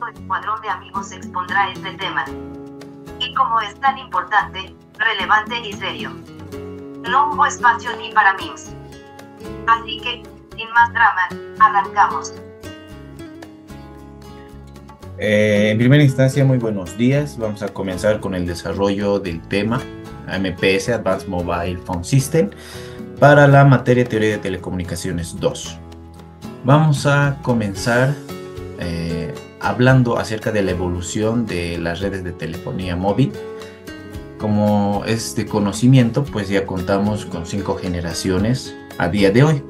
nuestro escuadrón de amigos expondrá este tema. Y como es tan importante, relevante y serio, no hubo espacio ni para memes. Así que, sin más drama, arrancamos. En primera instancia, muy buenos días. Vamos a comenzar con el desarrollo del tema AMPS, Advanced Mobile Phone System, para la materia Teoría de Telecomunicaciones 2. Vamos a comenzar hablando acerca de la evolución de las redes de telefonía móvil. Como es de conocimiento, pues ya contamos con 5 generaciones a día de hoy.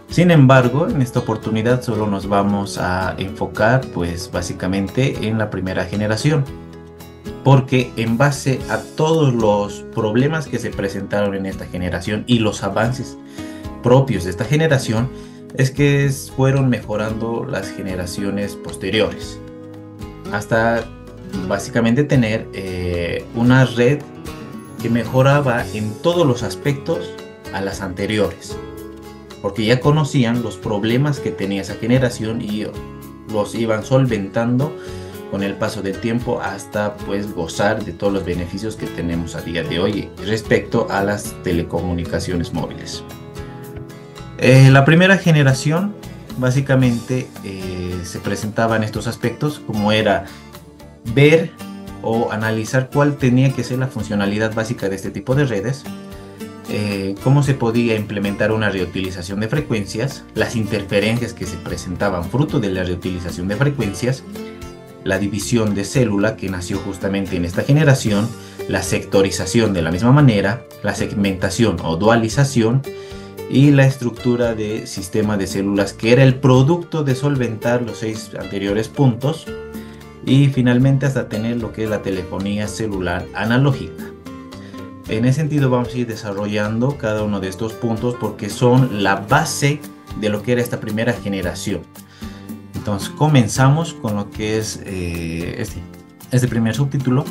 Sin embargo, en esta oportunidad solo nos vamos a enfocar pues básicamente en la primera generación, porque en base a todos los problemas que se presentaron en esta generación y los avances propios de esta generación, es que fueron mejorando las generaciones posteriores, hasta básicamente tener una red que mejoraba en todos los aspectos a las anteriores, porque ya conocían los problemas que tenía esa generación y los iban solventando con el paso del tiempo hasta pues gozar de todos los beneficios que tenemos a día de hoy respecto a las telecomunicaciones móviles. La primera generación básicamente se presentaban estos aspectos, como era ver o analizar cuál tenía que ser la funcionalidad básica de este tipo de redes, cómo se podía implementar una reutilización de frecuencias, las interferencias que se presentaban fruto de la reutilización de frecuencias, la división de célula que nació justamente en esta generación, la sectorización de la misma manera, la segmentación o dualización y la estructura de sistema de células, que era el producto de solventar los 6 anteriores puntos, y finalmente hasta tener lo que es la telefonía celular analógica. En ese sentido vamos a ir desarrollando cada uno de estos puntos porque son la base de lo que era esta primera generación. Entonces comenzamos con lo que es este primer subtítulo,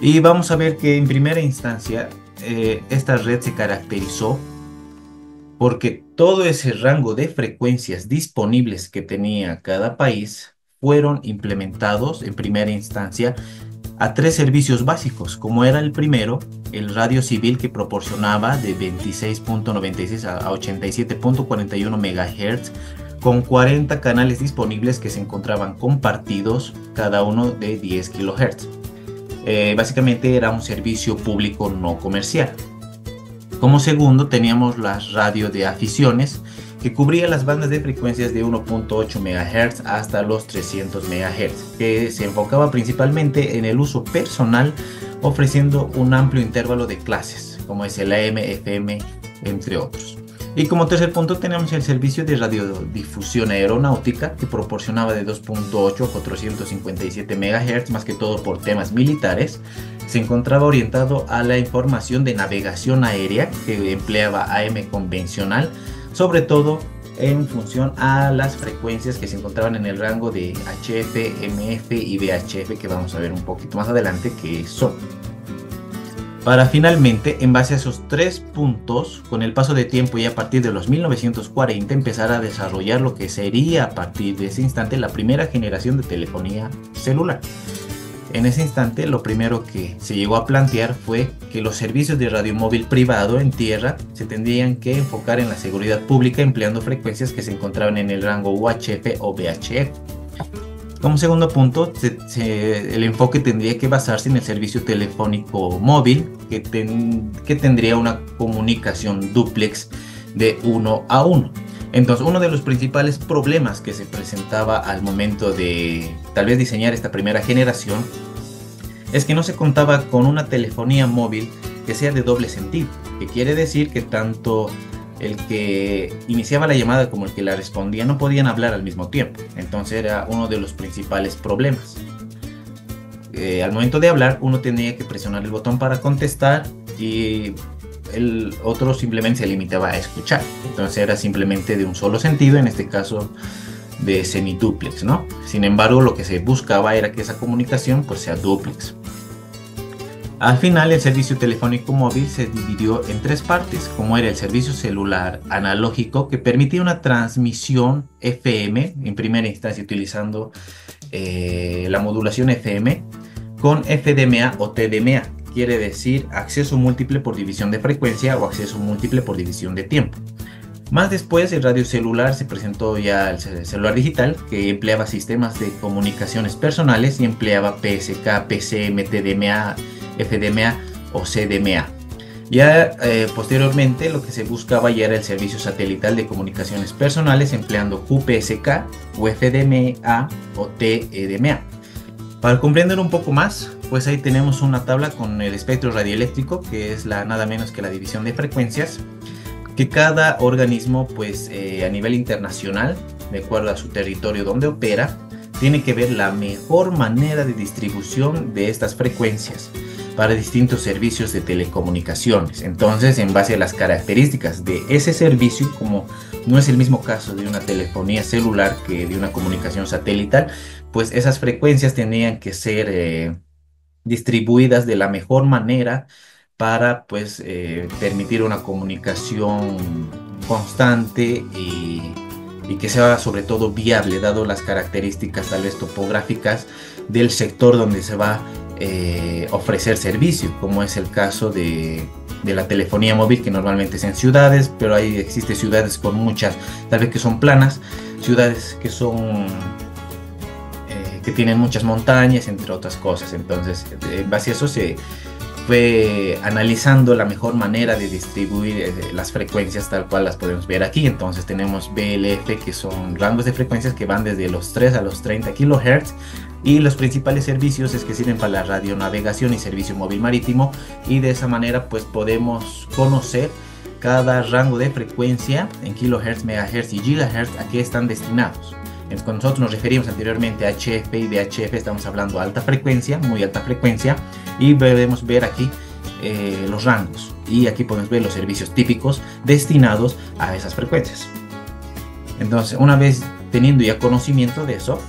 y vamos a ver que en primera instancia esta red se caracterizó porque todo ese rango de frecuencias disponibles que tenía cada país fueron implementados en primera instancia a 3 servicios básicos, como era el primero, el radio civil, que proporcionaba de 26.96 a 87.41 MHz, con 40 canales disponibles que se encontraban compartidos, cada uno de 10 kHz. Básicamente era un servicio público no comercial. Como segundo teníamos la radio de aficiones, que cubría las bandas de frecuencias de 1.8 MHz hasta los 300 MHz, que se enfocaba principalmente en el uso personal, ofreciendo un amplio intervalo de clases, como es el AM, FM, entre otros. Y como tercer punto tenemos el servicio de radiodifusión aeronáutica, que proporcionaba de 2.8 a 457 MHz, más que todo por temas militares. Se encontraba orientado a la información de navegación aérea, que empleaba AM convencional, sobre todo en función a las frecuencias que se encontraban en el rango de HF, MF y VHF, que vamos a ver un poquito más adelante qué son. Para finalmente, en base a esos 3 puntos, con el paso de tiempo y a partir de los 1940, empezar a desarrollar lo que sería a partir de ese instante la primera generación de telefonía celular. En ese instante, lo primero que se llegó a plantear fue que los servicios de radio móvil privado en tierra se tendrían que enfocar en la seguridad pública, empleando frecuencias que se encontraban en el rango UHF o VHF. Como segundo punto, el enfoque tendría que basarse en el servicio telefónico móvil, que tendría una comunicación dúplex de 1 a 1. Entonces, uno de los principales problemas que se presentaba al momento de tal vez diseñar esta primera generación es que no se contaba con una telefonía móvil que sea de doble sentido, que quiere decir que tanto el que iniciaba la llamada como el que la respondía no podían hablar al mismo tiempo. Entonces era uno de los principales problemas. Al momento de hablar, uno tenía que presionar el botón para contestar y el otro simplemente se limitaba a escuchar. Entonces era simplemente de un solo sentido, en este caso de semidúplex, ¿no? Sin embargo, lo que se buscaba era que esa comunicación pues sea dúplex. Al final, el servicio telefónico móvil se dividió en 3 partes, como era el servicio celular analógico, que permitía una transmisión FM en primera instancia utilizando la modulación FM con FDMA o TDMA. Quiere decir acceso múltiple por división de frecuencia o acceso múltiple por división de tiempo. Más después el radio celular se presentó ya el celular digital, que empleaba sistemas de comunicaciones personales y empleaba PSK, PCM, TDMA, FDMA o CDMA. Ya posteriormente lo que se buscaba ya era el servicio satelital de comunicaciones personales empleando QPSK o FDMA o TEDMA. Para comprender un poco más, pues ahí tenemos una tabla con el espectro radioeléctrico, que es nada menos que la división de frecuencias, que cada organismo pues a nivel internacional, de acuerdo a su territorio donde opera, tiene que ver la mejor manera de distribución de estas frecuencias para distintos servicios de telecomunicaciones. Entonces, en base a las características de ese servicio, como no es el mismo caso de una telefonía celular que de una comunicación satelital, pues esas frecuencias tenían que ser distribuidas de la mejor manera para pues permitir una comunicación constante y que sea sobre todo viable, dado las características tal vez topográficas del sector donde se va ofrecer servicio, como es el caso de la telefonía móvil, que normalmente es en ciudades, pero ahí existen ciudades con muchas, tal vez que son planas, ciudades que son que tienen muchas montañas, entre otras cosas. Entonces, en base a eso se fue analizando la mejor manera de distribuir las frecuencias tal cual las podemos ver aquí. Entonces tenemos BLF, que son rangos de frecuencias que van desde los 3 a los 30 kHz, y los principales servicios es que sirven para la radionavegación y servicio móvil marítimo, y de esa manera pues podemos conocer cada rango de frecuencia en kilohertz, megahertz y gigahertz a qué están destinados. Cuando nosotros nos referimos anteriormente a HF y VHF, estamos hablando alta frecuencia, muy alta frecuencia, y podemos ver aquí los rangos, y aquí podemos ver los servicios típicos destinados a esas frecuencias. Entonces, una vez teniendo ya conocimiento de eso,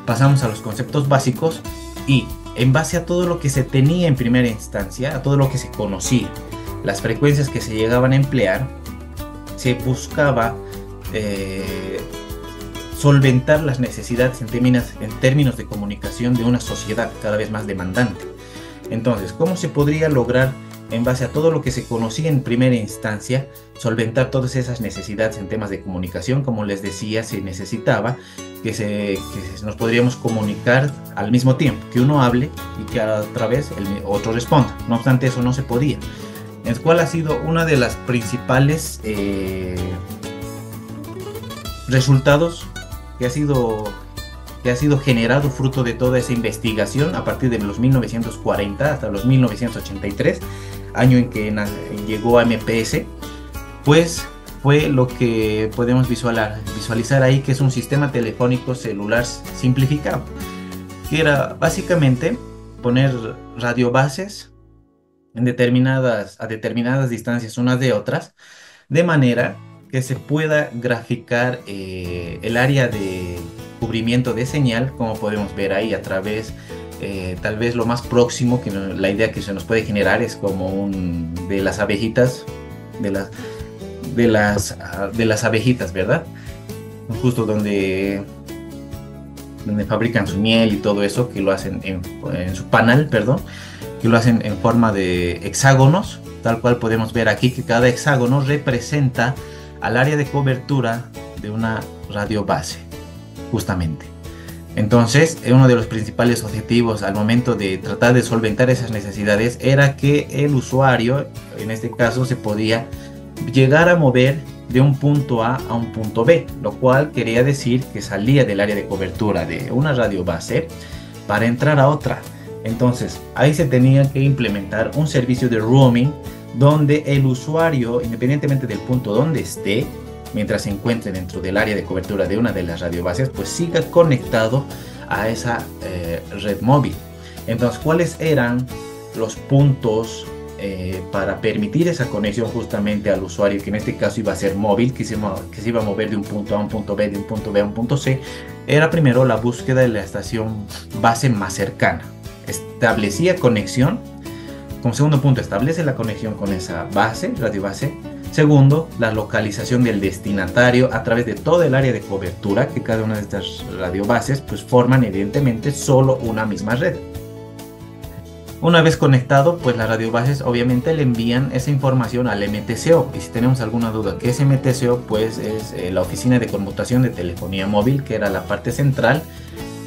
pasamos a los conceptos básicos, y en base a todo lo que se tenía en primera instancia, a todo lo que se conocía, las frecuencias que se llegaban a emplear, se buscaba solventar las necesidades en términos de comunicación de una sociedad cada vez más demandante. Entonces, ¿cómo se podría lograr, en base a todo lo que se conocía en primera instancia, solventar todas esas necesidades en temas de comunicación? Como les decía, se necesitaba que nos podríamos comunicar al mismo tiempo, que uno hable y que a otra vez el otro responda. No obstante, eso no se podía. Entonces, ¿cuál ha sido una de las principales resultados que ha sido generado fruto de toda esa investigación a partir de los 1940 hasta los 1983, año en que llegó a MPS? Pues fue lo que podemos visualizar ahí, que es un sistema telefónico celular simplificado, que era básicamente poner radiobases a determinadas distancias unas de otras, de manera que se pueda graficar el área de cubrimiento de señal, como podemos ver ahí a través, tal vez lo más próximo, que la idea que se nos puede generar es como de las abejitas, de las abejitas, ¿verdad? Justo donde fabrican su miel y todo eso, que lo hacen en su panal, perdón, que lo hacen en forma de hexágonos, tal cual podemos ver aquí que cada hexágono representa al área de cobertura de una radiobase, justamente. Entonces, uno de los principales objetivos al momento de tratar de solventar esas necesidades era que el usuario, en este caso, se podía llegar a mover de un punto A a un punto B, lo cual quería decir que salía del área de cobertura de una radiobase para entrar a otra. Entonces, ahí se tenía que implementar un servicio de roaming, donde el usuario, independientemente del punto donde esté, mientras se encuentre dentro del área de cobertura de una de las radiobases, pues siga conectado a esa red móvil. Entonces, ¿cuáles eran los puntos para permitir esa conexión justamente al usuario, que en este caso iba a ser móvil, que se iba a mover de un punto A a un punto B, de un punto B a un punto C? Era primero la búsqueda de la estación base más cercana. Establecía conexión. Como segundo punto, establece la conexión con esa base, radiobase, Segundo, la localización del destinatario a través de todo el área de cobertura, que cada una de estas radiobases pues forman evidentemente solo una misma red. Una vez conectado, pues las radiobases obviamente le envían esa información al MTCO. Y si tenemos alguna duda, ¿qué es MTCO? Pues es la oficina de conmutación de telefonía móvil, que era la parte central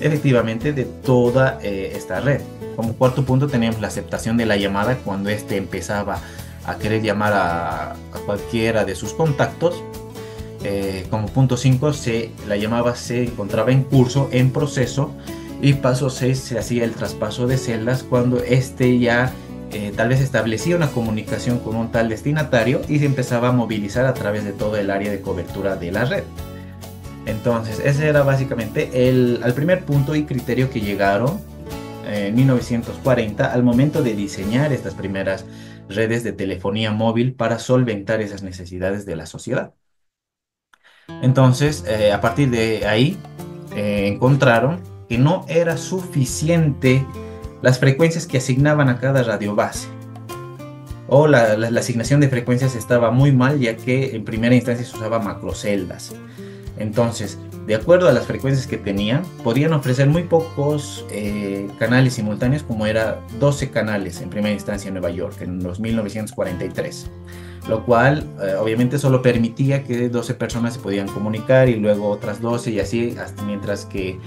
efectivamente de toda esta red. Como cuarto punto teníamos la aceptación de la llamada cuando éste empezaba a querer llamar a cualquiera de sus contactos. Como punto 5, la llamada se encontraba en curso, en proceso. Y paso 6, se hacía el traspaso de celdas cuando este ya tal vez establecía una comunicación con un tal destinatario y se empezaba a movilizar a través de todo el área de cobertura de la red. Entonces ese era básicamente al primer punto y criterio que llegaron en 1940 al momento de diseñar estas primeras redes de telefonía móvil para solventar esas necesidades de la sociedad. Entonces a partir de ahí encontraron que no era suficiente las frecuencias que asignaban a cada radiobase, o la asignación de frecuencias estaba muy mal, ya que en primera instancia se usaba macroceldas. Entonces, de acuerdo a las frecuencias que tenían, podían ofrecer muy pocos canales simultáneos, como era 12 canales en primera instancia en Nueva York en los 1943, lo cual obviamente solo permitía que 12 personas se podían comunicar y luego otras 12 y así, hasta mientras que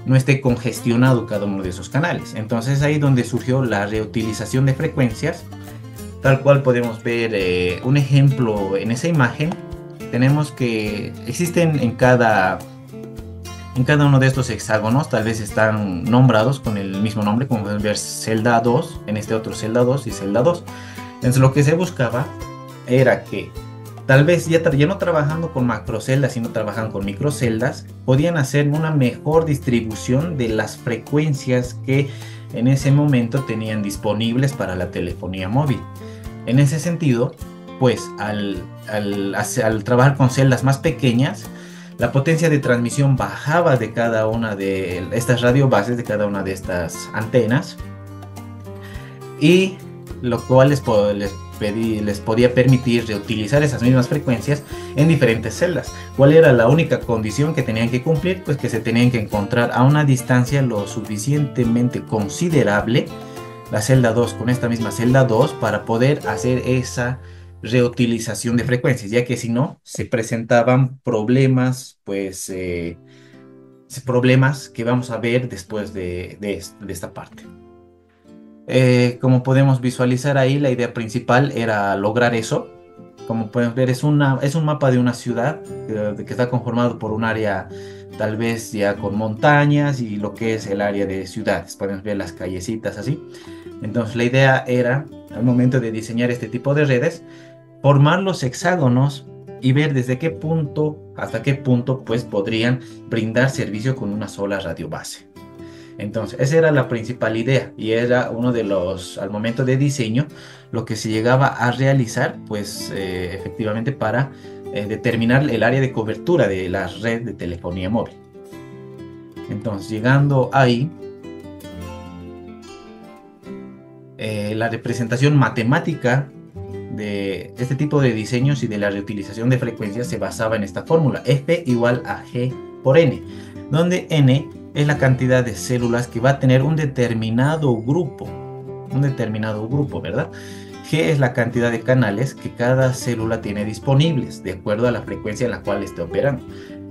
no esté congestionado cada uno de esos canales. Entonces ahí donde surgió la reutilización de frecuencias, tal cual podemos ver un ejemplo en esa imagen. Tenemos que existen en cada uno de estos hexágonos, tal vez están nombrados con el mismo nombre, como pueden ver, celda 2, en este otro celda 2 y celda 2. Entonces lo que se buscaba era que tal vez ya no trabajando con macroceldas, sino trabajando con microceldas, podían hacer una mejor distribución de las frecuencias que en ese momento tenían disponibles para la telefonía móvil. En ese sentido, pues al trabajar con celdas más pequeñas, la potencia de transmisión bajaba de cada una de estas radiobases, de cada una de estas antenas, y lo cual les podía permitir reutilizar esas mismas frecuencias en diferentes celdas. ¿Cuál era la única condición que tenían que cumplir? Pues que se tenían que encontrar a una distancia lo suficientemente considerable, la celda 2 con esta misma celda 2, para poder hacer esa reutilización de frecuencias, ya que si no, se presentaban problemas, pues problemas que vamos a ver después de esta parte. Como podemos visualizar ahí, la idea principal era lograr eso. Como pueden ver, es un mapa de una ciudad que está conformado por un área tal vez ya con montañas y lo que es el área de ciudades. Podemos ver las callecitas así. Entonces la idea era, al momento de diseñar este tipo de redes, formar los hexágonos y ver desde qué punto hasta qué punto pues podrían brindar servicio con una sola radiobase. Entonces esa era la principal idea y era uno de los, al momento de diseño, lo que se llegaba a realizar pues efectivamente para determinar el área de cobertura de la red de telefonía móvil. Entonces llegando ahí, la representación matemática de este tipo de diseños y de la reutilización de frecuencias se basaba en esta fórmula, F igual a G por N, donde N es la cantidad de células que va a tener un determinado grupo, ¿verdad? G es la cantidad de canales que cada célula tiene disponibles, de acuerdo a la frecuencia en la cual esté operando.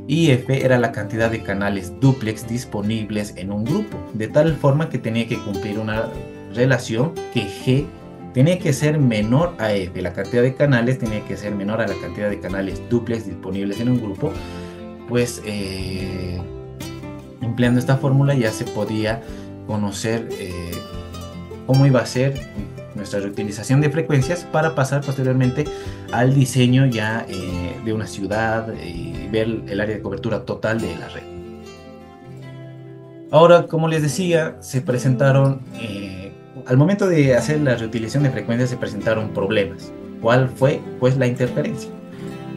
Y F era la cantidad de canales dúplex disponibles en un grupo, de tal forma que tenía que cumplir una relación que G tenía que ser menor a F, la cantidad de canales tenía que ser menor a la cantidad de canales dúplex disponibles en un grupo. Pues empleando esta fórmula ya se podía conocer cómo iba a ser nuestra reutilización de frecuencias para pasar posteriormente al diseño ya de una ciudad y ver el área de cobertura total de la red. Ahora, como les decía, se presentaron, al momento de hacer la reutilización de frecuencias se presentaron problemas. ¿Cuál fue? Pues la interferencia.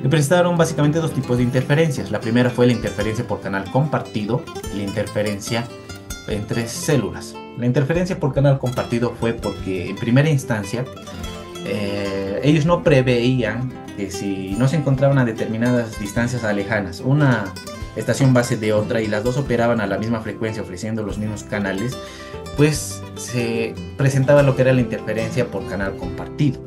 Se presentaron básicamente dos tipos de interferencias. La primera fue la interferencia por canal compartido y la interferencia entre células. La interferencia por canal compartido fue porque en primera instancia ellos no preveían que si no se encontraban a determinadas distancias lejanas una estación base de otra y las dos operaban a la misma frecuencia ofreciendo los mismos canales, pues se presentaba lo que era la interferencia por canal compartido.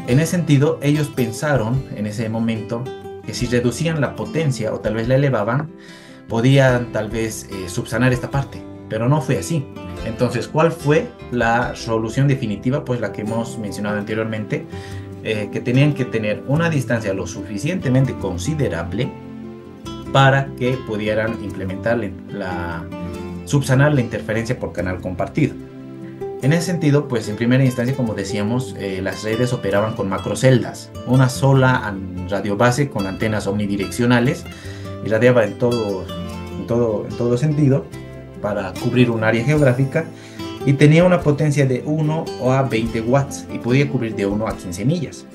En ese sentido, ellos pensaron en ese momento que si reducían la potencia o tal vez la elevaban, podían tal vez subsanar esta parte, pero no fue así. Entonces, ¿cuál fue la solución definitiva? Pues la que hemos mencionado anteriormente, que tenían que tener una distancia lo suficientemente considerable para que pudieran implementar subsanar la interferencia por canal compartido. En ese sentido, pues en primera instancia, como decíamos, las redes operaban con macroceldas, una sola radiobase con antenas omnidireccionales, irradiaba en todo sentido para cubrir un área geográfica y tenía una potencia de 1 a 20 watts y podía cubrir de 1 a 15 millas.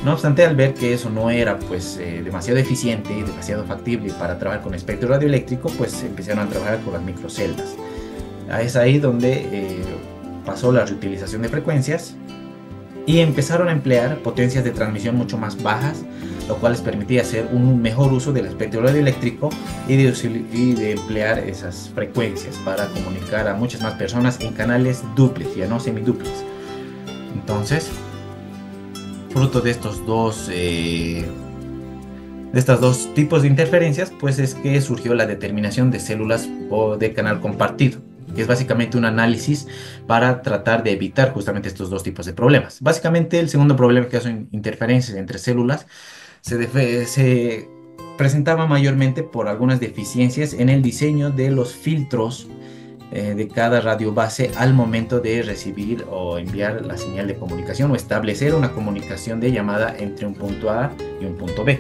No obstante, al ver que eso no era pues demasiado eficiente y demasiado factible para trabajar con espectro radioeléctrico, pues empezaron a trabajar con las microceldas. Es ahí donde pasó la reutilización de frecuencias y empezaron a emplear potencias de transmisión mucho más bajas, lo cual les permitía hacer un mejor uso del espectro radioeléctrico y de emplear esas frecuencias para comunicar a muchas más personas en canales duplex, ya no semiduplex. Entonces, fruto de estos dos tipos de interferencias, pues es que surgió la determinación de células o de canal compartido, que es básicamente un análisis para tratar de evitar justamente estos dos tipos de problemas. Básicamente el segundo problema, que son interferencias entre células, se presentaba mayormente por algunas deficiencias en el diseño de los filtros de cada radiobase al momento de recibir o enviar la señal de comunicación o establecer una comunicación de llamada entre un punto A y un punto B.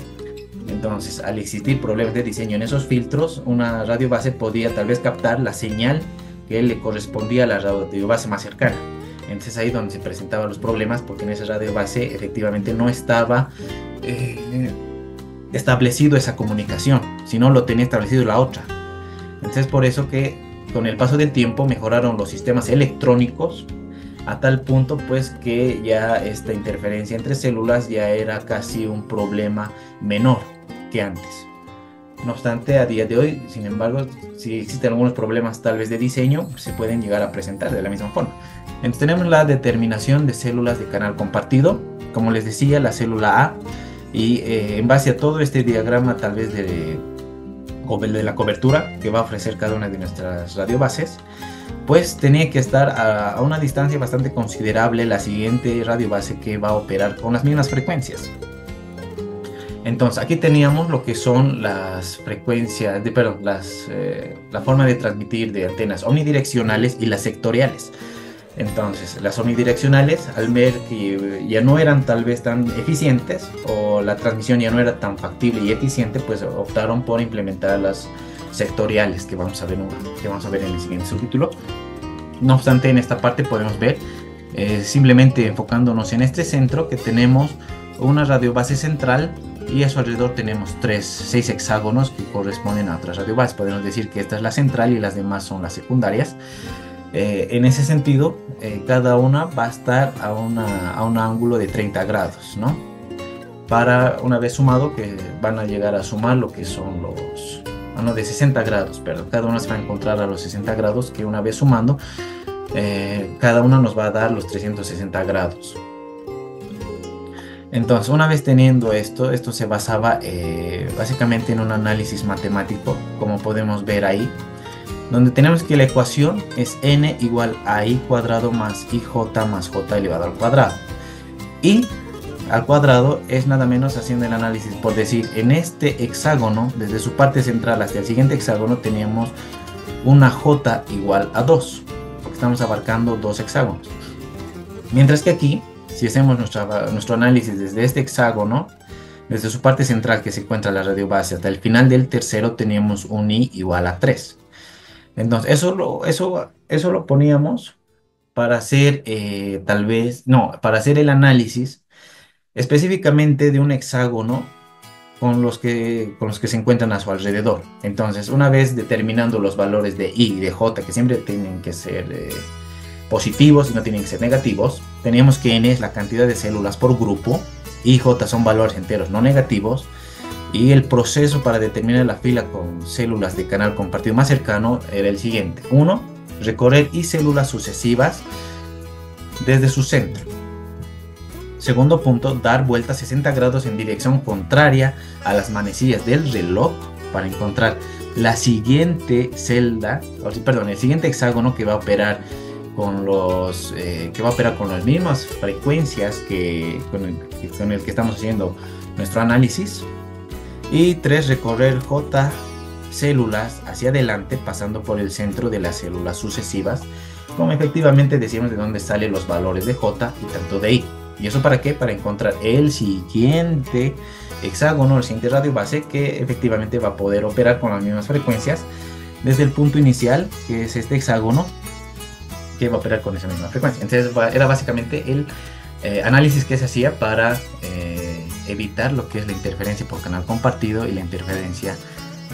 Entonces, al existir problemas de diseño en esos filtros, una radiobase podía tal vez captar la señal que le correspondía a la radiobase más cercana. Entonces ahí donde se presentaban los problemas, porque en esa radiobase efectivamente no estaba establecido esa comunicación, sino lo tenía establecido la otra. Entonces por eso que con el paso del tiempo mejoraron los sistemas electrónicos a tal punto pues que ya esta interferencia entre células ya era casi un problema menor que antes. No obstante, a día de hoy, sin embargo, si existen algunos problemas tal vez de diseño, se pueden llegar a presentar de la misma forma. Entonces tenemos la determinación de células de canal compartido, como les decía, la célula A, y en base a todo este diagrama tal vez de la cobertura que va a ofrecer cada una de nuestras radiobases, pues tenía que estar a una distancia bastante considerable la siguiente radiobase que va a operar con las mismas frecuencias. Entonces aquí teníamos lo que son las frecuencias, la forma de transmitir de antenas omnidireccionales y las sectoriales. Entonces las omnidireccionales, al ver que ya no eran tal vez tan eficientes o la transmisión ya no era tan factible y eficiente, pues optaron por implementar las sectoriales que vamos a ver en el siguiente subtítulo. No obstante, en esta parte podemos ver, simplemente enfocándonos en este centro, que tenemos una radiobase central y a su alrededor tenemos 6 hexágonos que corresponden a otras radiobases. Podemos decir que esta es la central y las demás son las secundarias. En ese sentido, cada una va a estar a un ángulo de 30 grados, ¿no? Para una vez sumado, que van a llegar a sumar lo que son de 60 grados, perdón. Cada una se va a encontrar a los 60 grados, que una vez sumando, cada una nos va a dar los 360 grados. Entonces, una vez teniendo esto se basaba básicamente en un análisis matemático, como podemos ver ahí, donde tenemos que la ecuación es n igual a i cuadrado más ij más j elevado al cuadrado. Y al cuadrado es nada menos, haciendo el análisis, por decir, en este hexágono, desde su parte central hasta el siguiente hexágono, teníamos una j igual a 2, porque estamos abarcando 2 hexágonos. Mientras que aquí, si hacemos nuestro análisis desde este hexágono, desde su parte central que se encuentra la radiobase hasta el final del tercero, teníamos un i igual a 3. Entonces eso lo poníamos para hacer para hacer el análisis específicamente de un hexágono con los que se encuentran a su alrededor. Entonces, una vez determinando los valores de i y de j, que siempre tienen que ser positivos y no tienen que ser negativos, teníamos que n es la cantidad de células por grupo, y J son valores enteros no negativos. Y el proceso para determinar la fila con células de canal compartido más cercano era el siguiente. 1. Recorrer I células sucesivas desde su centro. Segundo punto, dar vuelta 60 grados en dirección contraria a las manecillas del reloj para encontrar la siguiente celda, el siguiente hexágono que va a operar con las mismas frecuencias con el que estamos haciendo nuestro análisis. Y 3, recorrer J células hacia adelante pasando por el centro de las células sucesivas, como efectivamente decíamos de dónde salen los valores de J y tanto de I. ¿Y eso para qué? Para encontrar el siguiente hexágono, el siguiente radio base que efectivamente va a poder operar con las mismas frecuencias desde el punto inicial, que es este hexágono, que va a operar con esa misma frecuencia. Entonces era básicamente el análisis que se hacía para evitar lo que es la interferencia por canal compartido y la interferencia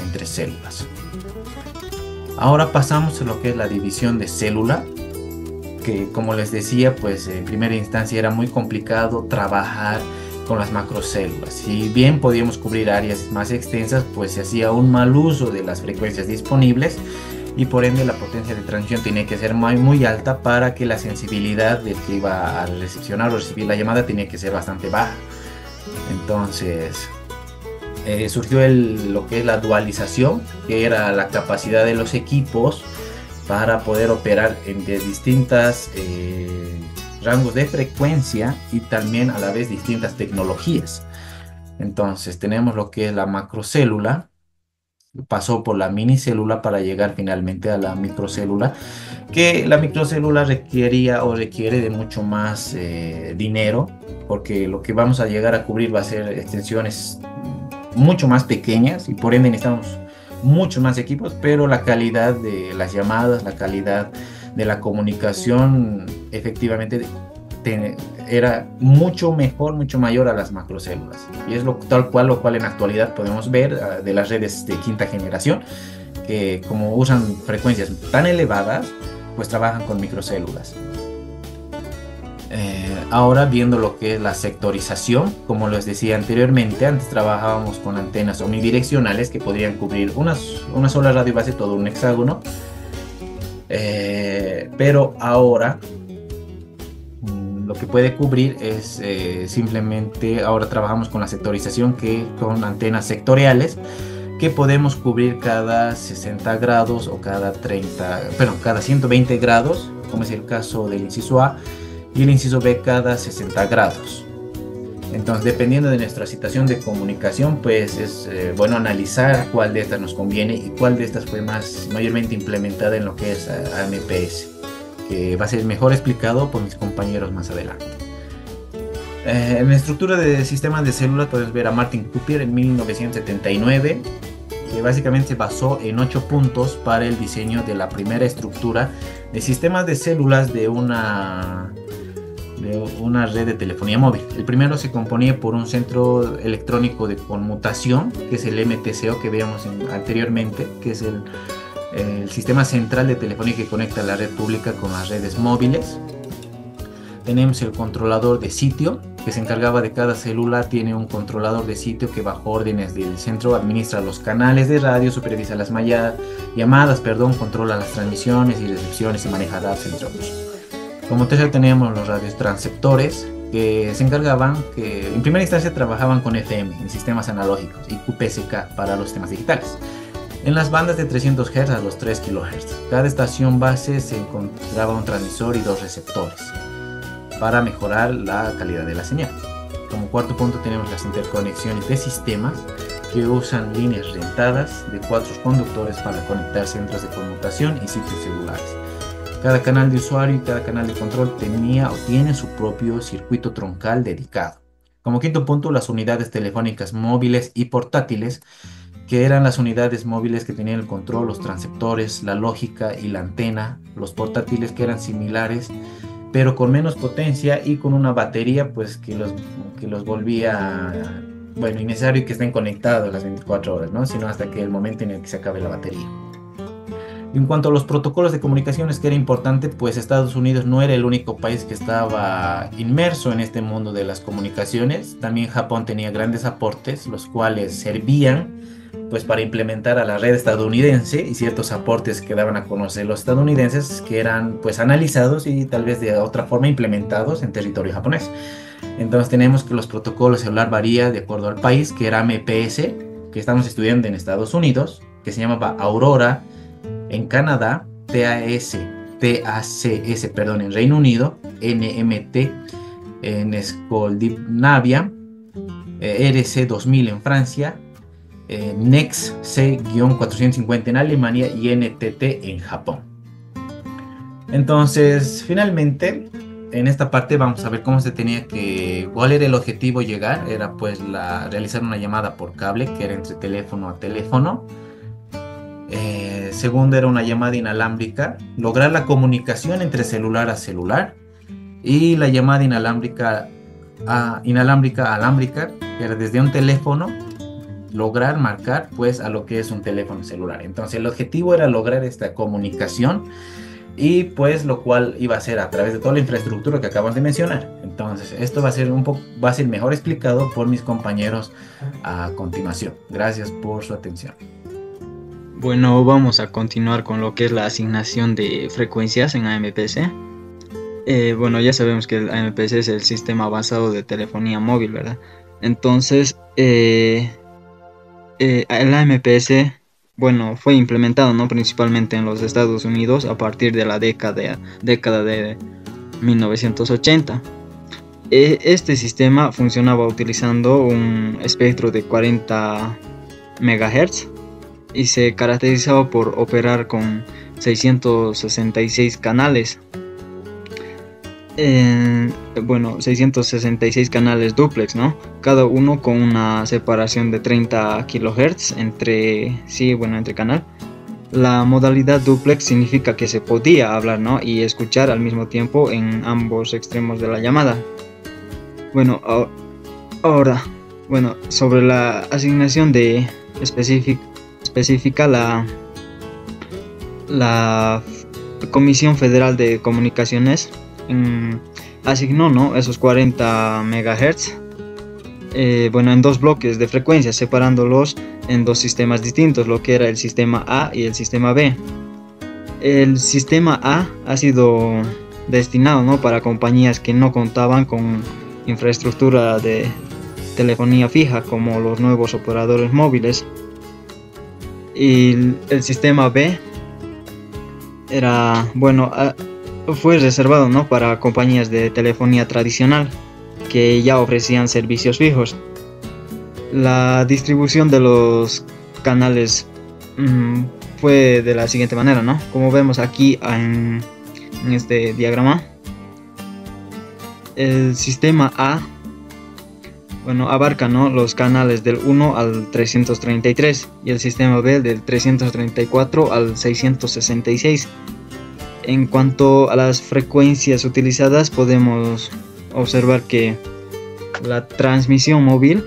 entre células. Ahora pasamos a lo que es la división de célula, que como les decía, pues en primera instancia era muy complicado trabajar con las macrocélulas. Si bien podíamos cubrir áreas más extensas, pues se hacía un mal uso de las frecuencias disponibles y por ende la potencia de transmisión tenía que ser muy alta para que la sensibilidad del que iba a recepcionar o recibir la llamada tenía que ser bastante baja. Entonces surgió lo que es la dualización, que era la capacidad de los equipos para poder operar entre distintas rangos de frecuencia y también a la vez distintas tecnologías. Entonces tenemos lo que es la macrocélula, pasó por la minicélula para llegar finalmente a la microcélula, que la microcélula requiere de mucho más dinero, porque lo que vamos a llegar a cubrir va a ser extensiones mucho más pequeñas y por ende necesitamos muchos más equipos, pero la calidad de las llamadas, la calidad de la comunicación efectivamente era mucho mejor, mucho mayor a las macrocélulas. Y es lo cual en la actualidad podemos ver de las redes de quinta generación, que como usan frecuencias tan elevadas, pues trabajan con microcélulas. Ahora viendo lo que es la sectorización, como les decía anteriormente, antes trabajábamos con antenas omnidireccionales que podrían cubrir una sola radio base, todo un hexágono, pero ahora lo que puede cubrir es simplemente, ahora trabajamos con la sectorización, que con antenas sectoriales que podemos cubrir cada 60 grados o cada 120 grados, como es el caso del inciso A, y el inciso B cada 60 grados. Entonces, dependiendo de nuestra situación de comunicación, pues es bueno analizar cuál de estas nos conviene y cuál de estas fue mayormente implementada en lo que es AMPS, que va a ser mejor explicado por mis compañeros más adelante. En la estructura de sistemas de células podemos ver a Martin Cooper en 1979, que básicamente se basó en 8 puntos para el diseño de la primera estructura de sistemas de células de una red de telefonía móvil. El primero se componía por un centro electrónico de conmutación, que es el MTCO que veíamos anteriormente, que es el sistema central de telefonía que conecta la red pública con las redes móviles. Tenemos el controlador de sitio, que se encargaba de cada célula, tiene un controlador de sitio que bajo órdenes del centro administra los canales de radio, supervisa las llamadas, controla las transmisiones y recepciones y maneja datos, entre otros. Como tercero tenemos los radiotransceptores, que se encargaban, que en primera instancia trabajaban con FM en sistemas analógicos y QPSK para los sistemas digitales. En las bandas de 300 Hz a los 3 kHz. Cada estación base se encontraba un transmisor y 2 receptores para mejorar la calidad de la señal. Como cuarto punto tenemos las interconexiones de sistemas que usan líneas rentadas de 4 conductores para conectar centros de conmutación y sitios celulares. Cada canal de usuario y cada canal de control tenía o tiene su propio circuito troncal dedicado. Como quinto punto, las unidades telefónicas móviles y portátiles, que eran las unidades móviles que tenían el control, los transceptores, la lógica y la antena. Los portátiles, que eran similares pero con menos potencia y con una batería pues que los volvía innecesario que estén conectados las 24 horas, ¿no? Sino hasta que el momento en el que se acabe la batería. En cuanto a los protocolos de comunicaciones, que era importante, pues Estados Unidos no era el único país que estaba inmerso en este mundo de las comunicaciones. También Japón tenía grandes aportes, los cuales servían pues para implementar a la red estadounidense, y ciertos aportes que daban a conocer los estadounidenses que eran pues analizados y tal vez de otra forma implementados en territorio japonés. Entonces tenemos que los protocolos celular varía de acuerdo al país, que era MPS, que estamos estudiando en Estados Unidos, que se llamaba Aurora en Canadá, TACS, perdón, en Reino Unido, NMT en Escandinavia, RC2000 en Francia, NEX C-450 en Alemania y NTT en Japón. Entonces, finalmente, en esta parte vamos a ver cuál era el objetivo llegar. Era pues realizar una llamada por cable, que era entre teléfono a teléfono. Segundo, era una llamada inalámbrica, lograr la comunicación entre celular a celular. Y la llamada inalámbrica alámbrica, que era desde un teléfono, lograr marcar pues a lo que es un teléfono celular. Entonces el objetivo era lograr esta comunicación, y pues lo cual iba a ser a través de toda la infraestructura que acabamos de mencionar. Entonces esto va a ser mejor explicado por mis compañeros a continuación. Gracias por su atención. Bueno, vamos a continuar con lo que es la asignación de frecuencias en AMPC. Bueno, ya sabemos que el AMPC es el sistema avanzado de telefonía móvil, ¿verdad? Entonces, el AMPC, bueno, fue implementado, ¿no?, principalmente en los Estados Unidos a partir de la década de 1980. Este sistema funcionaba utilizando un espectro de 40 MHz y se caracterizaba por operar con 666 canales. 666 canales duplex, ¿no? Cada uno con una separación de 30 kHz entre canal. La modalidad duplex significa que se podía hablar, ¿no?, y escuchar al mismo tiempo en ambos extremos de la llamada. Bueno, ahora, sobre la asignación de específica, la Comisión Federal de Comunicaciones asignó, ¿no?, esos 40 MHz en dos bloques de frecuencias, separándolos en dos sistemas distintos, lo que era el sistema A y el sistema B. El sistema A ha sido destinado, ¿no?, para compañías que no contaban con infraestructura de telefonía fija, como los nuevos operadores móviles. Y el sistema B fue reservado, ¿no?, para compañías de telefonía tradicional que ya ofrecían servicios fijos. La distribución de los canales fue de la siguiente manera, ¿no? Como vemos aquí en este diagrama, el sistema A abarca, ¿no?, los canales del 1 al 333 y el sistema B del 334 al 666. En cuanto a las frecuencias utilizadas, podemos observar que la transmisión móvil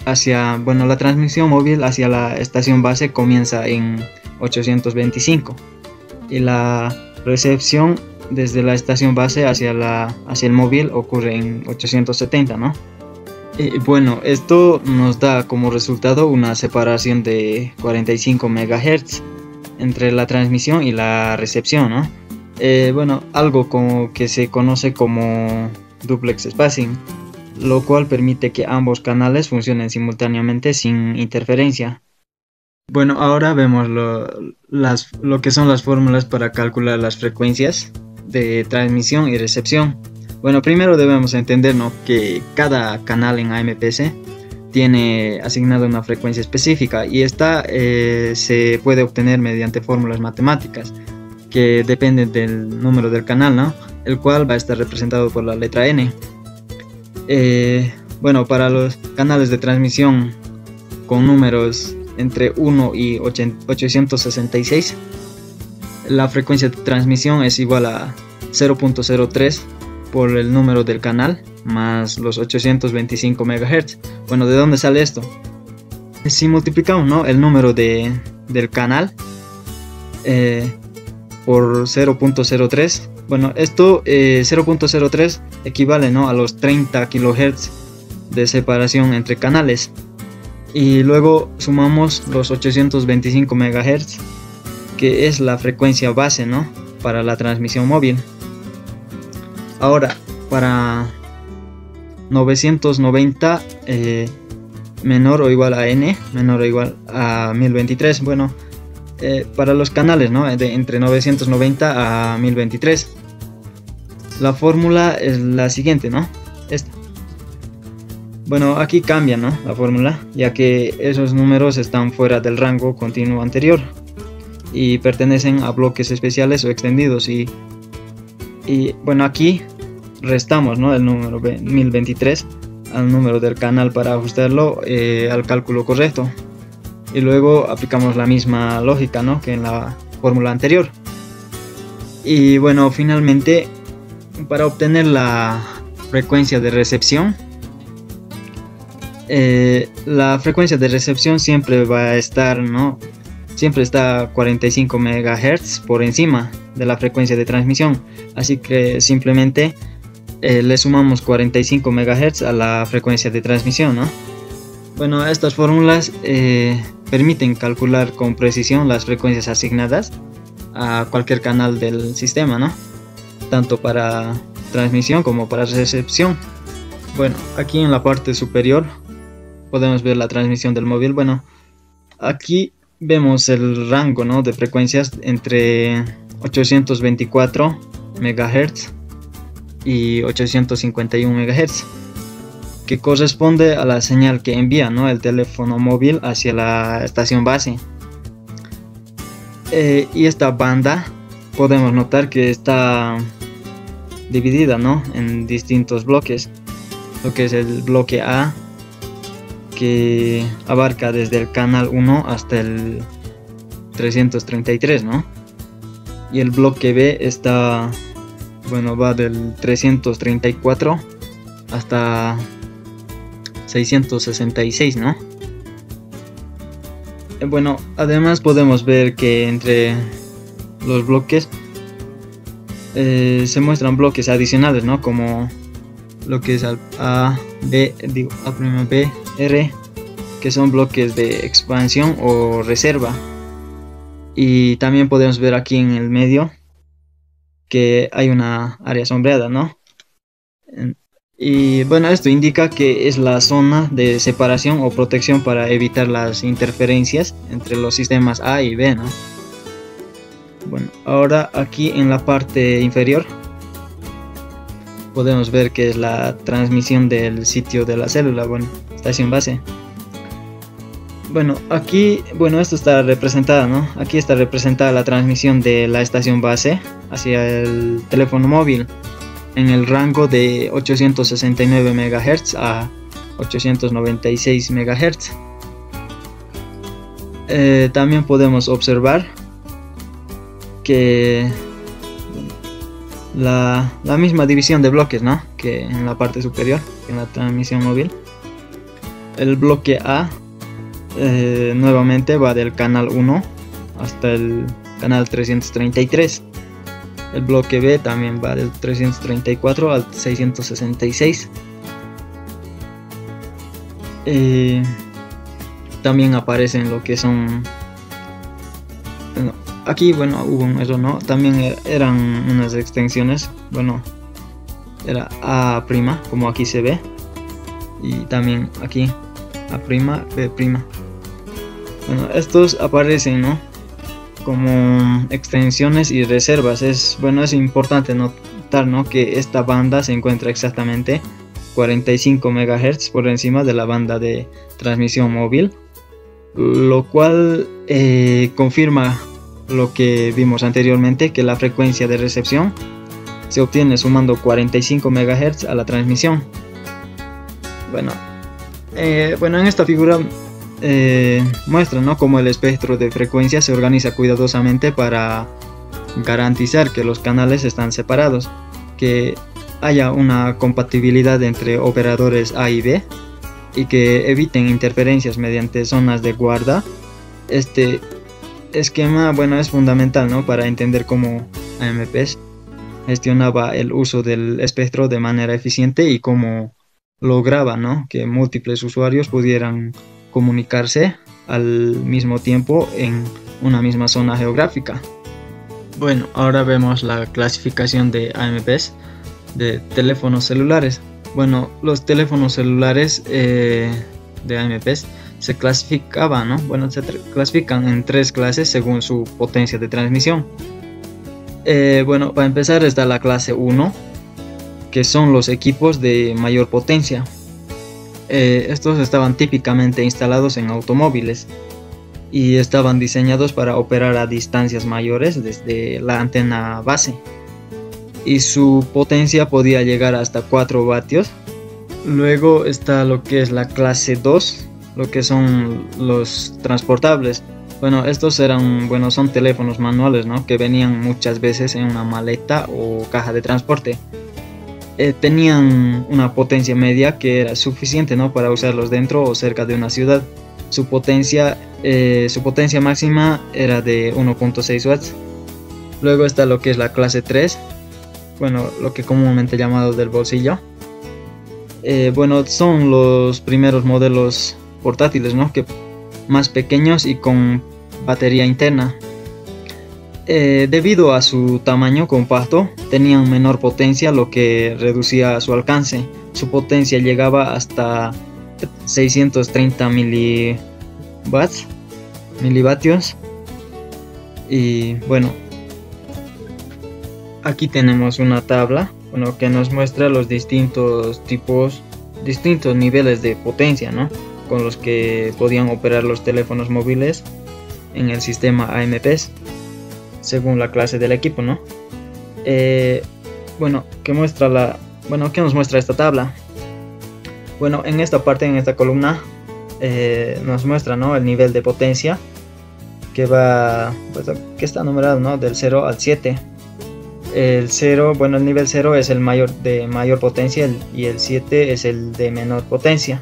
hacia la estación base comienza en 825 y la recepción desde la estación base hacia el móvil ocurre en 870, ¿no? Esto nos da como resultado una separación de 45 MHz entre la transmisión y la recepción, ¿no? Algo como que se conoce como duplex spacing, lo cual permite que ambos canales funcionen simultáneamente sin interferencia. Ahora vemos lo que son las fórmulas para calcular las frecuencias de transmisión y recepción. Primero debemos entender, ¿no?, que cada canal en AMPC tiene asignada una frecuencia específica, y esta se puede obtener mediante fórmulas matemáticas que dependen del número del canal, ¿no?, el cual va a estar representado por la letra N. Para los canales de transmisión con números entre 1 y 866, la frecuencia de transmisión es igual a 0.03 por el número del canal más los 825 MHz. ¿De dónde sale esto? Si multiplicamos, ¿no?, el número del canal por 0.03, bueno, esto 0.03 equivale, ¿no?, a los 30 kHz de separación entre canales, y luego sumamos los 825 MHz, que es la frecuencia base, ¿no?, para la transmisión móvil. Ahora, para 990 menor o igual a n, menor o igual a 1023, bueno, para los canales, ¿no?, entre 990 a 1023, la fórmula es la siguiente, ¿no?, esta. Bueno, aquí cambia, ¿no?, la fórmula, ya que esos números están fuera del rango continuo anterior y pertenecen a bloques especiales o extendidos, y bueno, aquí restamos, ¿no?, el número 1023 al número del canal para ajustarlo al cálculo correcto, y luego aplicamos la misma lógica, ¿no?, que en la fórmula anterior. Y bueno, finalmente, para obtener la frecuencia de recepción, la frecuencia de recepción siempre va a estar, ¿no?, siempre está 45 MHz por encima de la frecuencia de transmisión, así que simplemente le sumamos 45 MHz a la frecuencia de transmisión, ¿no? Bueno, estas fórmulas permiten calcular con precisión las frecuencias asignadas a cualquier canal del sistema, ¿no?, tanto para transmisión como para recepción. Bueno, aquí en la parte superior podemos ver la transmisión del móvil. Bueno, aquí vemos el rango, ¿no?, de frecuencias entre 824 MHz y 851 MHz, que corresponde a la señal que envía, ¿no?, el teléfono móvil hacia la estación base. Y esta banda podemos notar que está dividida, ¿no?, en distintos bloques, lo que es el bloque A, que abarca desde el canal 1 hasta el 333, ¿no?, y el bloque B está, bueno, va del 334 hasta 666, ¿no? Bueno, además podemos ver que entre los bloques se muestran bloques adicionales, ¿no?, como lo que es A, B, R, que son bloques de expansión o reserva. Y también podemos ver aquí en el medio que hay una área sombreada, ¿no? Y bueno, esto indica que es la zona de separación o protección para evitar las interferencias entre los sistemas A y B, ¿no? Bueno, ahora aquí en la parte inferior podemos ver que es la transmisión del sitio de la célula, bueno, estación base. Bueno, aquí, bueno, esto está representado, ¿no? Aquí está representada la transmisión de la estación base hacia el teléfono móvil en el rango de 869 MHz a 896 MHz. También podemos observar que la misma división de bloques, ¿no?, que en la parte superior, en la transmisión móvil. El bloque A nuevamente va del canal 1 hasta el canal 333. El bloque B también va del 334 al 666. También aparecen lo que son, bueno, aquí, bueno, hubo un error, ¿no? También eran unas extensiones, bueno, era A', como aquí se ve, y también aquí A', B'. Bueno, estos aparecen, ¿no?, como extensiones y reservas. Es importante notar, ¿no?, que esta banda se encuentra exactamente 45 MHz por encima de la banda de transmisión móvil, lo cual confirma lo que vimos anteriormente, que la frecuencia de recepción se obtiene sumando 45 MHz a la transmisión. Bueno, en esta figura muestra, ¿no?, cómo el espectro de frecuencia se organiza cuidadosamente para garantizar que los canales están separados, que haya una compatibilidad entre operadores A y B, y que eviten interferencias mediante zonas de guarda. Este esquema, bueno, es fundamental, ¿no?, para entender cómo AMPS gestionaba el uso del espectro de manera eficiente y cómo lograba, ¿no?, que múltiples usuarios pudieran comunicarse al mismo tiempo en una misma zona geográfica. Bueno, ahora vemos la clasificación de AMPS de teléfonos celulares. Bueno, los teléfonos celulares de AMPS se clasificaban, ¿no? Bueno, se clasifican en 3 clases según su potencia de transmisión. Bueno, para empezar está la clase 1, que son los equipos de mayor potencia. Estos estaban típicamente instalados en automóviles y estaban diseñados para operar a distancias mayores desde la antena base, y su potencia podía llegar hasta 4 vatios. Luego está lo que es la clase 2, lo que son los transportables. Bueno, estos eran, bueno, son teléfonos manuales, ¿no?, que venían muchas veces en una maleta o caja de transporte. Tenían una potencia media que era suficiente, ¿no?, para usarlos dentro o cerca de una ciudad. Su potencia máxima era de 1.6 watts. Luego está lo que es la clase 3, bueno, lo que comúnmente llamado del bolsillo. Bueno, son los primeros modelos portátiles, ¿no?, que más pequeños y con batería interna. Debido a su tamaño compacto, tenían menor potencia, lo que reducía su alcance. Su potencia llegaba hasta 630 milivatios. Y bueno, aquí tenemos una tabla, bueno, que nos muestra los distintos niveles de potencia, ¿no?, con los que podían operar los teléfonos móviles en el sistema AMPS según la clase del equipo, ¿no? Bueno, ¿qué nos muestra esta tabla? Bueno, en esta parte, en esta columna, nos muestra, ¿no?, el nivel de potencia que va, pues, que está numerado, ¿no?, del 0 al 7. El nivel 0 es el de mayor potencia y el 7 es el de menor potencia.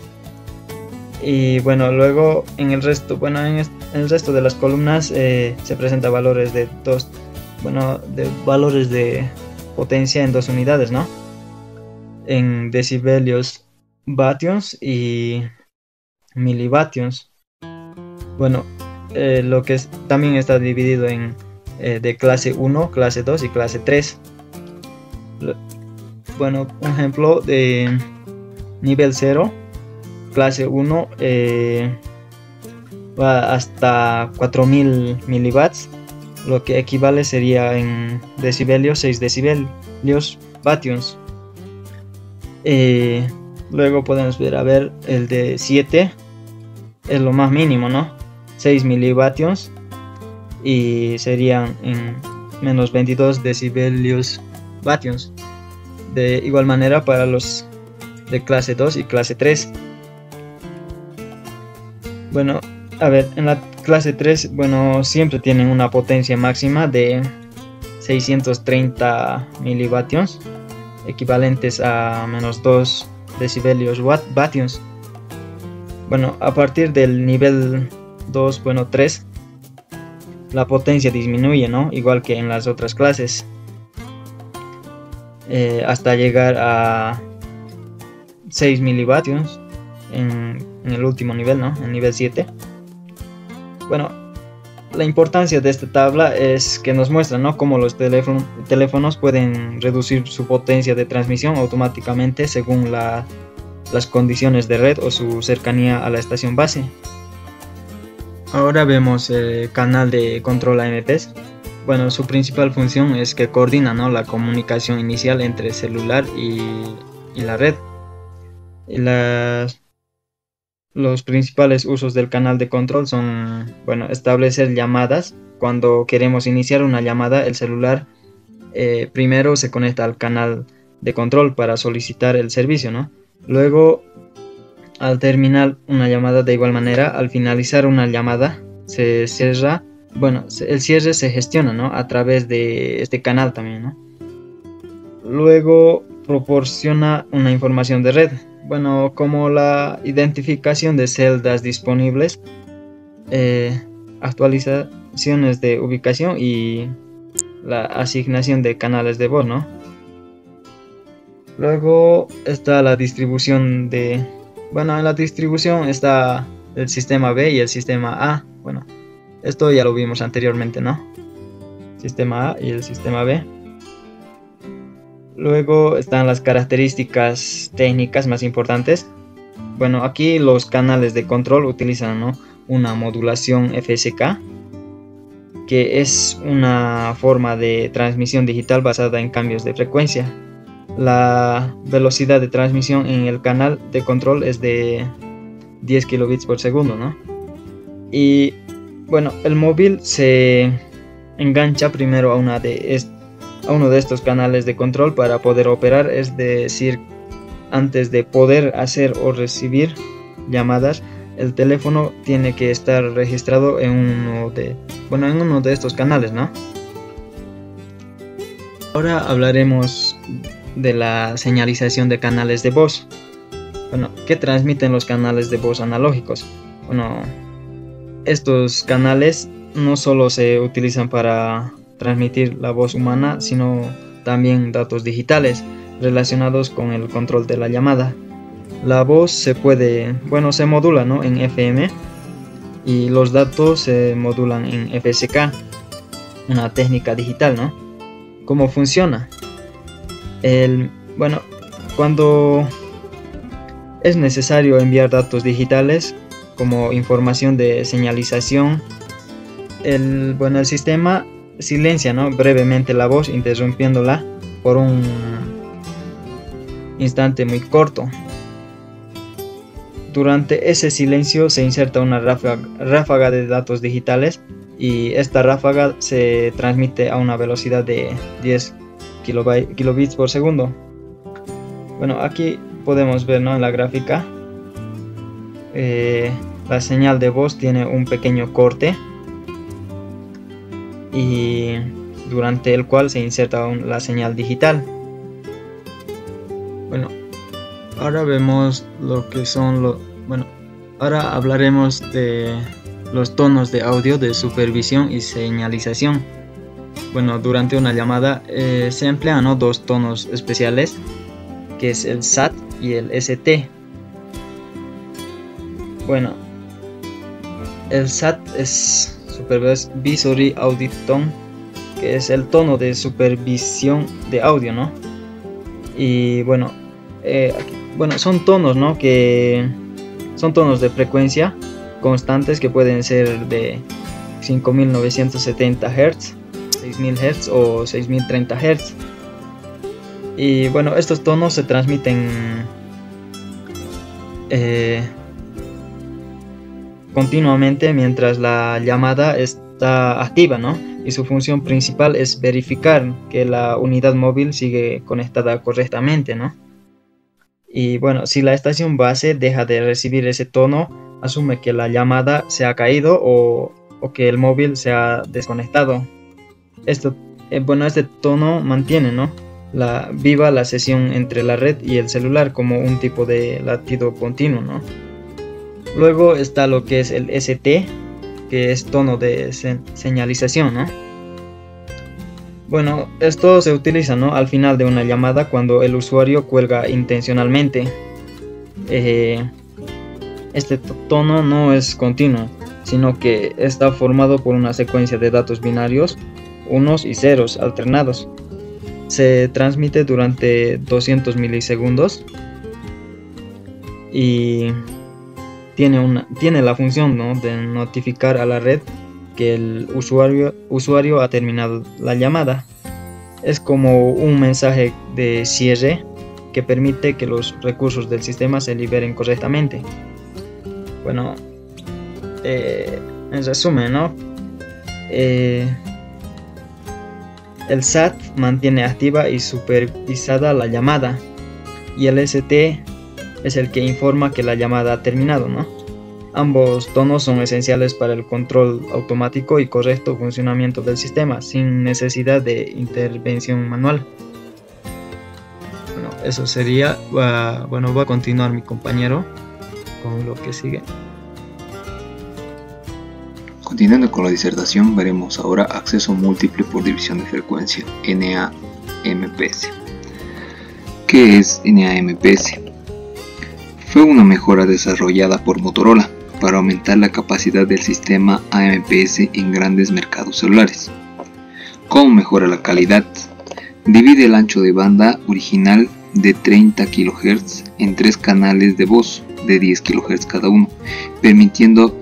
Y bueno, luego en el resto de las columnas se presentan valores de valores de potencia en 2 unidades, ¿no?, en decibelios, vatios y milivatios. Bueno, lo que también está dividido en de clase 1, clase 2 y clase 3. Bueno, un ejemplo de nivel 0, clase 1, va hasta 4000 milivatios, lo que equivale sería en decibelios 6 decibelios vatios. Luego podemos ver el de 7, es lo más mínimo, ¿no?, 6 milivatios, y serían en menos 22 decibelios vatios. De igual manera para los de clase 2 y clase 3. Bueno, a ver, en la clase 3, bueno, siempre tienen una potencia máxima de 630 milivatios, equivalentes a menos 2 decibelios vatios. Bueno, a partir del nivel 2, 3, la potencia disminuye, ¿no?, igual que en las otras clases, hasta llegar a 6 milivatios en el último nivel, ¿no?, en nivel 7. Bueno, la importancia de esta tabla es que nos muestra, ¿no?, cómo los teléfonos pueden reducir su potencia de transmisión automáticamente según las condiciones de red o su cercanía a la estación base. Ahora vemos el canal de control AMPS. Bueno, su principal función es que coordina, ¿no?, la comunicación inicial entre el celular y la red. Los principales usos del canal de control son, bueno, establecer llamadas. Cuando queremos iniciar una llamada, el celular primero se conecta al canal de control para solicitar el servicio, ¿no? Luego, al terminar una llamada, de igual manera, al finalizar una llamada, se cierra. Bueno, el cierre se gestiona, ¿no?, a través de este canal también, ¿no? Luego proporciona una información de red. bueno, como la identificación de celdas disponibles, actualizaciones de ubicación y la asignación de canales de voz, ¿no? Luego está la distribución de... Bueno, en la distribución está el sistema B y el sistema A. Bueno, esto ya lo vimos anteriormente, ¿no? Sistema A y el sistema B. Luego están las características técnicas más importantes. Bueno, aquí los canales de control utilizan, ¿no?, una modulación FSK, que es una forma de transmisión digital basada en cambios de frecuencia. La velocidad de transmisión en el canal de control es de 10 kilobits por segundo, ¿no? Y bueno, el móvil se engancha primero a uno de estos canales de control para poder operar, es decir, antes de poder hacer o recibir llamadas, el teléfono tiene que estar registrado en uno de estos canales, ¿no? Ahora hablaremos de la señalización de canales de voz. Bueno, ¿qué transmiten los canales de voz analógicos? Bueno, estos canales no solo se utilizan para transmitir la voz humana, sino también datos digitales relacionados con el control de la llamada. La voz se modula, ¿no?, en FM, y los datos se modulan en FSK, una técnica digital, ¿no? ¿Cómo funciona? Cuando es necesario enviar datos digitales como información de señalización, el sistema silencia, ¿no?, brevemente la voz, interrumpiéndola por un instante muy corto. Durante ese silencio se inserta una ráfaga de datos digitales, y esta ráfaga se transmite a una velocidad de 10 kilobits por segundo. Bueno, aquí podemos ver, ¿no?, en la gráfica, la señal de voz tiene un pequeño corte, y durante el cual se inserta la señal digital. Bueno, ahora vemos lo que son ahora hablaremos de los tonos de audio de supervisión y señalización. Bueno, durante una llamada se emplean, ¿no?, dos tonos especiales, que es el SAT y el ST. Bueno, el SAT es Supervisory Audit Tone, que es el tono de supervisión de audio, ¿no? Y son tonos, ¿no?, que son tonos de frecuencia constantes que pueden ser de 5970 Hz, 6000 Hz o 6030 Hz. Y bueno, estos tonos se transmiten continuamente mientras la llamada está activa, ¿no? Y su función principal es verificar que la unidad móvil sigue conectada correctamente, ¿no? Y bueno, si la estación base deja de recibir ese tono, asume que la llamada se ha caído o que el móvil se ha desconectado. Este tono mantiene, ¿no?, viva la sesión entre la red y el celular como un tipo de latido continuo, ¿no? Luego está lo que es el ST, que es tono de señalización, ¿no? Bueno, esto se utiliza, ¿no?, al final de una llamada cuando el usuario cuelga intencionalmente. Este tono no es continuo, sino que está formado por una secuencia de datos binarios, unos y ceros alternados. Se transmite durante 200 milisegundos y tiene la función, ¿no?, de notificar a la red que el usuario ha terminado la llamada. Es como un mensaje de cierre que permite que los recursos del sistema se liberen correctamente. Bueno, en resumen, ¿no?, el SAT mantiene activa y supervisada la llamada, y el ST es el que informa que la llamada ha terminado, ¿no? Ambos tonos son esenciales para el control automático y correcto funcionamiento del sistema, sin necesidad de intervención manual. Bueno, eso sería. Bueno, voy a continuar mi compañero con lo que sigue. Continuando con la disertación, veremos ahora acceso múltiple por división de frecuencia, NAMPS. ¿Qué es NAMPS? Fue una mejora desarrollada por Motorola para aumentar la capacidad del sistema AMPS en grandes mercados celulares. ¿Cómo mejora la calidad? Divide el ancho de banda original de 30 kHz en 3 canales de voz de 10 kHz cada uno, permitiendo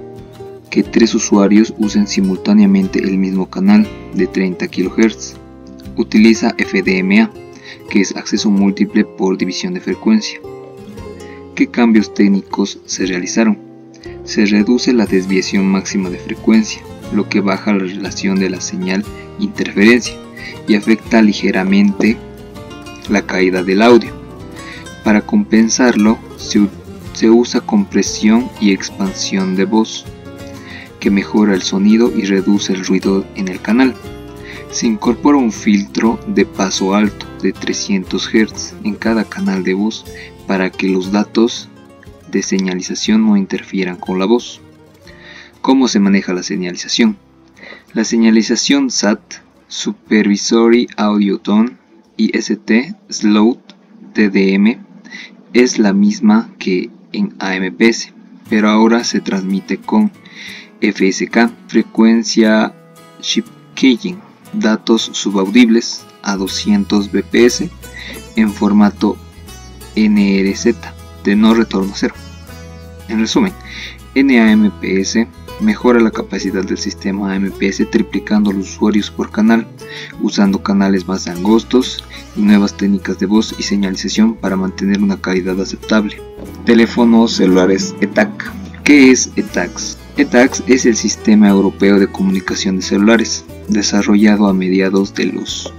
que 3 usuarios usen simultáneamente el mismo canal de 30 kHz. Utiliza FDMA, que es acceso múltiple por división de frecuencia. ¿Qué cambios técnicos se realizaron? Se reduce la desviación máxima de frecuencia, lo que baja la relación de la señal interferencia y afecta ligeramente la caída del audio. Para compensarlo, se usa compresión y expansión de voz, que mejora el sonido y reduce el ruido en el canal. Se incorpora un filtro de paso alto de 300 Hz en cada canal de voz para que los datos de señalización no interfieran con la voz. ¿Cómo se maneja la señalización? La señalización SAT, Supervisory Audio Tone, y ST, Slow TDM, es la misma que en AMPS, pero ahora se transmite con FSK, frecuencia Shift Keying, datos subaudibles a 200 bps en formato NRZ de no retorno cero. En resumen, NAMPS mejora la capacidad del sistema AMPS triplicando los usuarios por canal, usando canales más angostos y nuevas técnicas de voz y señalización para mantener una calidad aceptable. Teléfonos celulares ETAC. ¿Qué es ETACS? ETACS es el Sistema Europeo de Comunicación de Celulares, desarrollado a mediados de los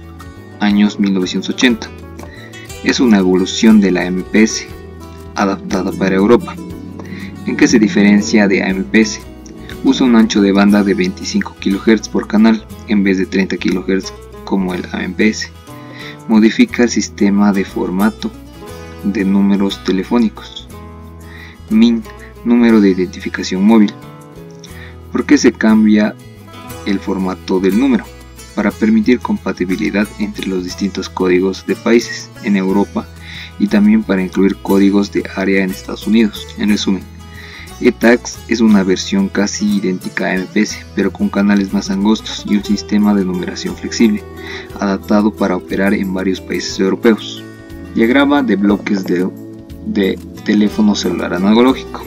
años 1980. Es una evolución de la AMPS, adaptada para Europa. ¿En qué se diferencia de AMPS? Usa un ancho de banda de 25 kHz por canal, en vez de 30 kHz como el AMPS. Modifica el sistema de formato de números telefónicos. MIN, número de identificación móvil. ¿Por qué se cambia el formato del número? Para permitir compatibilidad entre los distintos códigos de países en Europa y también para incluir códigos de área en Estados Unidos. En resumen, ETACS es una versión casi idéntica a AMPS, pero con canales más angostos y un sistema de numeración flexible, adaptado para operar en varios países europeos. Diagrama de bloques de teléfono celular analógico.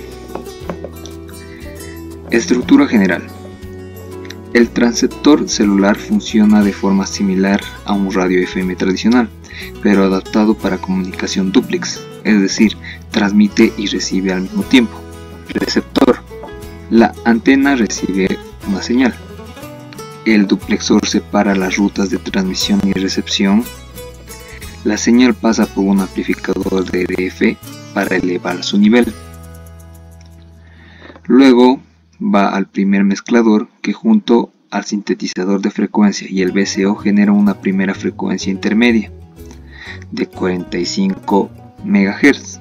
Estructura general. El transceptor celular funciona de forma similar a un radio FM tradicional, pero adaptado para comunicación dúplex, es decir, transmite y recibe al mismo tiempo. Receptor. La antena recibe una señal. El duplexor separa las rutas de transmisión y recepción. La señal pasa por un amplificador de EDF para elevar su nivel. Luego va al primer mezclador, que junto al sintetizador de frecuencia y el VCO genera una primera frecuencia intermedia de 45 MHz.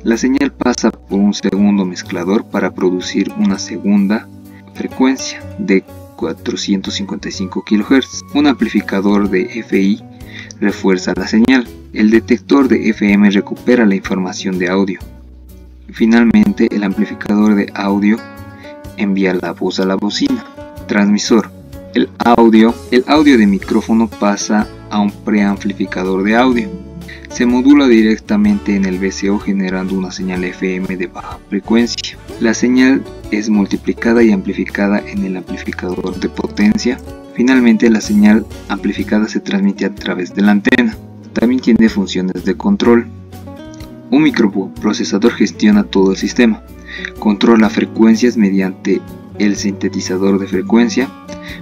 La señal pasa por un segundo mezclador para producir una segunda frecuencia de 455 kHz. Un amplificador de FI refuerza la señal. El detector de FM recupera la información de audio. Finalmente, el amplificador de audio envía la voz a la bocina. Transmisor. El audio de micrófono pasa a un preamplificador de audio. Se modula directamente en el VCO generando una señal FM de baja frecuencia. La señal es multiplicada y amplificada en el amplificador de potencia. Finalmente, la señal amplificada se transmite a través de la antena. También tiene funciones de control. Un microprocesador gestiona todo el sistema. Controla frecuencias mediante el sintetizador de frecuencia.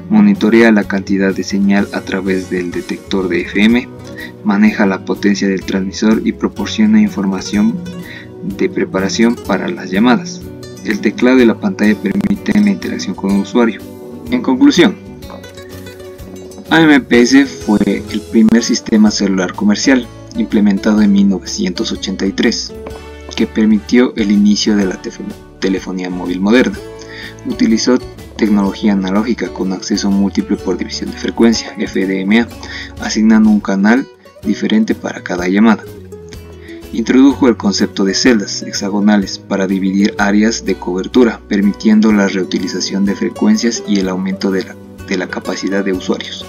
Monitorea la cantidad de señal a través del detector de FM. Maneja la potencia del transmisor y proporciona información de preparación para las llamadas. El teclado y la pantalla permiten la interacción con el usuario. En conclusión, AMPS fue el primer sistema celular comercial implementado en 1983, que permitió el inicio de la telefonía móvil moderna. Utilizó tecnología analógica con acceso múltiple por división de frecuencia, FDMA, asignando un canal diferente para cada llamada. Introdujo el concepto de celdas hexagonales para dividir áreas de cobertura, permitiendo la reutilización de frecuencias y el aumento de la capacidad de usuarios.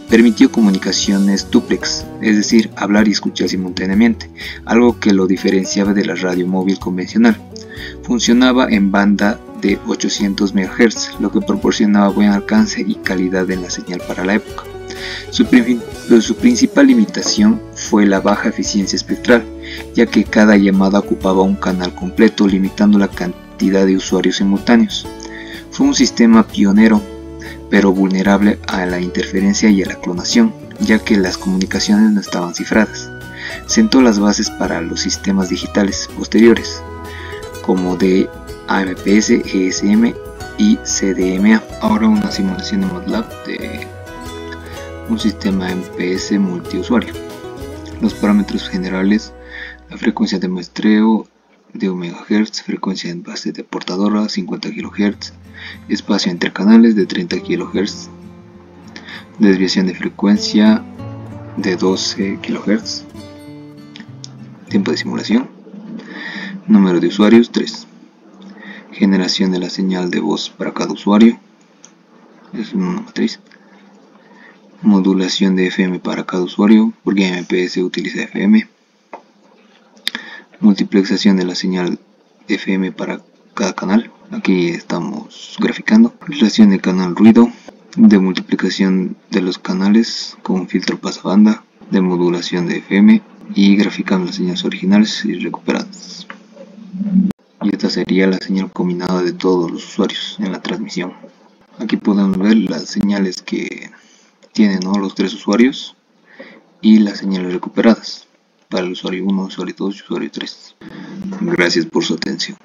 Permitió comunicaciones dúplex, es decir, hablar y escuchar simultáneamente, algo que lo diferenciaba de la radio móvil convencional. Funcionaba en banda de 800 MHz, lo que proporcionaba buen alcance y calidad en la señal para la época. Su principal limitación fue la baja eficiencia espectral, ya que cada llamada ocupaba un canal completo, limitando la cantidad de usuarios simultáneos. Fue un sistema pionero, pero vulnerable a la interferencia y a la clonación, ya que las comunicaciones no estaban cifradas. Sentó las bases para los sistemas digitales posteriores, como de AMPS, GSM y CDMA. Ahora una simulación de MATLAB de un sistema AMPS multiusuario. Los parámetros generales: la frecuencia de muestreo de 1 MHz, frecuencia en base de portadora 50 kHz, espacio entre canales de 30 kHz, desviación de frecuencia de 12 kHz, tiempo de simulación, número de usuarios 3, generación de la señal de voz para cada usuario, es una matriz, modulación de FM para cada usuario, porque MPS utiliza FM, multiplexación de la señal FM para cada canal, aquí estamos graficando, relación de canal ruido, de multiplicación de los canales con filtro pasabanda, de modulación de FM y graficando las señales originales y recuperadas. Y esta sería la señal combinada de todos los usuarios en la transmisión. Aquí podemos ver las señales que tienen los 3 usuarios y las señales recuperadas para el usuario 1, usuario 2 y usuario 3. Gracias por su atención.